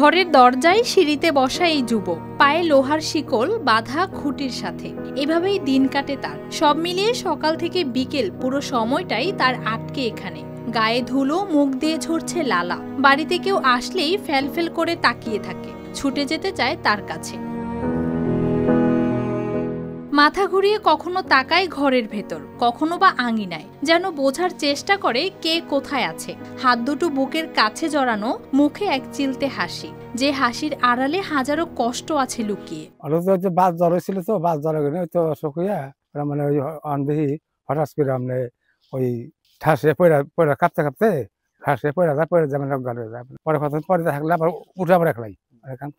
ঘরের দরজায় সিঁড়িতে বসা এই যুবক, পায়ে লোহার শিকল বাঁধা খুঁটির সাথে। এভাবেই দিন কাটে তার। সব মিলিয়ে সকাল থেকে বিকেল পুরো সময়টাই তার আটকে এখানে। গায়ে ধুলো, মুখ দিয়ে ঝরছে লালা। বাড়িতে কেউ আসলেই ফ্যালফেল করে তাকিয়ে থাকে, ছুটে যেতে চায় তার কাছে। মাথা ঘুরিয়ে কখনো তাকায় ঘরের ভেতর, কখনো বা আঙিনায়, যেন বোঝার চেষ্টা করে কে কোথায় আছে। হাত দুটো বুকের কাছে জড়ানো, মুখে এক চিলতে হাসি, যে হাসির আড়ালে হাজারো কষ্ট আছে লুকিয়ে। বাস জ্বর হয়েছিল তো, বাস জ্বর তো শুকিয়া মানে ওই দেখি হঠাৎ করে আমরা ওই ঠাসে পয়রা কাঁপতে কাঁপতে ঠাসে পয়রা যেমন পরে কত পরে থাকলে আবার উঠে আবার একলাই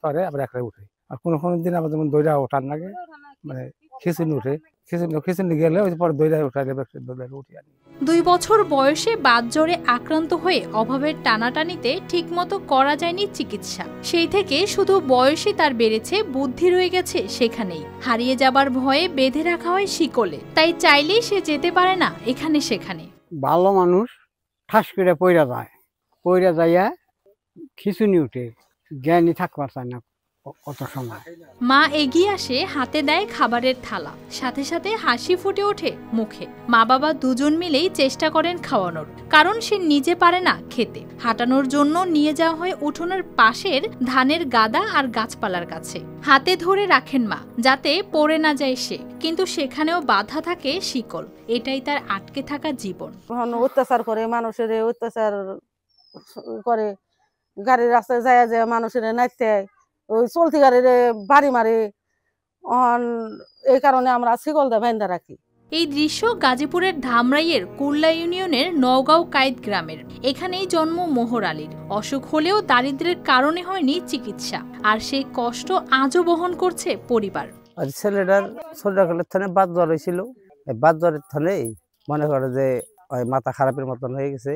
পরে আবার একলাই উঠে। আর কোনো দিন আবার যেমন দইরা ওঠার লাগে, মানে খিচুনি উঠে, খিচুনি গেলে ওই পরে দইরা উঠাই উঠে আনি। 2 বছর বয়সে বাতজ্বরে আক্রান্ত হয়ে অভাবের টানাটানিতে ঠিকমতো করা যায়নি চিকিৎসা। সেই থেকে শুধু বয়সই তার বেড়েছে, বুদ্ধি রয়ে গেছে সেখানেই। হারিয়ে যাবার ভয়ে বেঁধে রাখা হয় শিকলে, তাই চাইলেই সে যেতে পারে না এখানে সেখানে। ভালো মানুষ ঠাস করে পয়রা যাইয়া খিচুনি উঠে, জ্ঞানী থাকবার চায় না কত সময়। মা এগিয়ে আসে, হাতে দেয় খাবারের থালা, সাথে সাথে হাসি ফুটে ওঠে মুখে। মা বাবা দুজন মিলেই চেষ্টা করেন খাওয়ানোর, কারণ সে নিজে পারে না খেতে। হাঁটানোর জন্য নিয়ে যাওয়া হয় উঠোনের পাশের ধানের গাদা আর গাছপালার কাছে। হাতে ধরে রাখেন মা, যাতে পড়ে না যায় সে, কিন্তু সেখানেও বাধা থাকে শিকল। এটাই তার আটকে থাকা জীবন। অত্যাচার করে, মানুষের অত্যাচার করে, গাড়ির রাস্তায় যায় যায় মানুষের নাইতে, ওই চলতি গাড়ির বাড়ি মারে। এই কারণে আমরা শিকল দিয়ে বাঁধা রাখি। এই দৃশ্য গাজীপুরের ধামরাইয়ের কুল্লা ইউনিয়নের নওগাঁও কায়েত গ্রামের। এখানেই জন্ম মোহর আলীর। অসুখ হলেও দারিদ্র্যের কারণে হয়নি চিকিৎসা, আর সেই কষ্ট আজও বহন করছে পরিবার। আর ছেলেটার ছোটকালের থানে বাত জ্বর হয়েছিল, বাত জ্বরের থানে মনে করে যে মাথা খারাপের মতন হয়ে গেছে।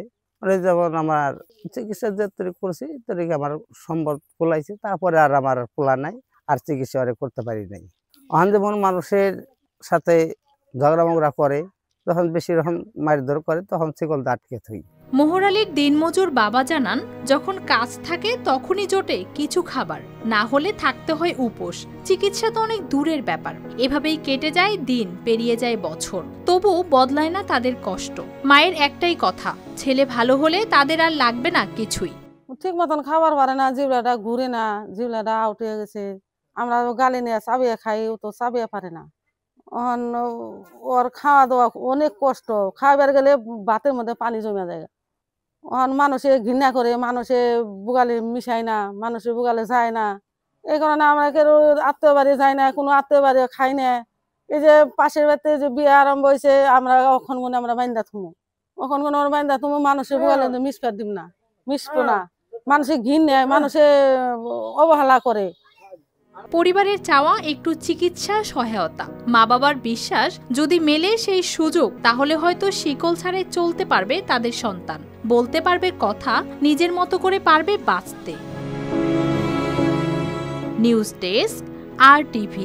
যেমন আমার চিকিৎসা যে করছি তরিকে আমার সম্ভব পোলাইছে, তারপরে আর আমার পোলা নাই, আর চিকিৎসা করতে পারি নাই। ওখান যেমন মানুষের সাথে ঝগড়া মগড়া করে, যখন বেশি রকম মারধর করে, তখন শিকল আটকে থই। মোহর আলীর দিনমজুর বাবা জানান, যখন কাজ থাকে তখনই জোটে কিছু খাবার, না হলে থাকতে হয় উপোস। চিকিৎসা তো অনেক দূরের ব্যাপার। এভাবেই কেটে যায় দিন, পেরিয়ে যায় বছর, তবু বদলায় না তাদের কষ্ট। মায়ের একটাই কথা, ছেলে ভালো হলে তাদের আর লাগবে না কিছুই। ঠিক মতন খাবার পারে না, জিবলাটা ঘুরে না, জিবলাটা আউট হয়ে গেছে। আমরা গালি নিয়ে চাবিয়ে খাই, ও তো চাবিয়ে পারে না। ওর খাওয়া দাওয়া অনেক কষ্ট, খাবার গেলে ভাতের মধ্যে পানি জমে যায়। মানুষে ঘৃণা করে, মানুষে বুগালে মিশায় না, মানুষের বুগালে যায় না। এই কারণে আমরা কেউ আত্মীয় বাড়ি যাই না, কোনো আত্মীয় বাড়ি খাই না। এই যে পাশের বাড়িতে যে বিয়ে আরম্ভ হয়েছে, আমরা ওখান মনে আমরা বাইন্দা থুমো, ওখান কোনো বাইন্দা থুমো, মানুষের বুগালে মিশফার দিব না, মিশবো না। মানুষে ঘৃণ নেয়, মানুষে অবহেলা করে। পরিবারের চাওয়া একটু চিকিৎসা সহায়তা। মা বাবার বিশ্বাস, যদি মেলে সেই সুযোগ, তাহলে হয়তো শিকল ছাড়াই চলতে পারবে তাদের সন্তান, বলতে পারবে কথা, নিজের মতো করে পারবে বাঁচতে। News desk, RTV।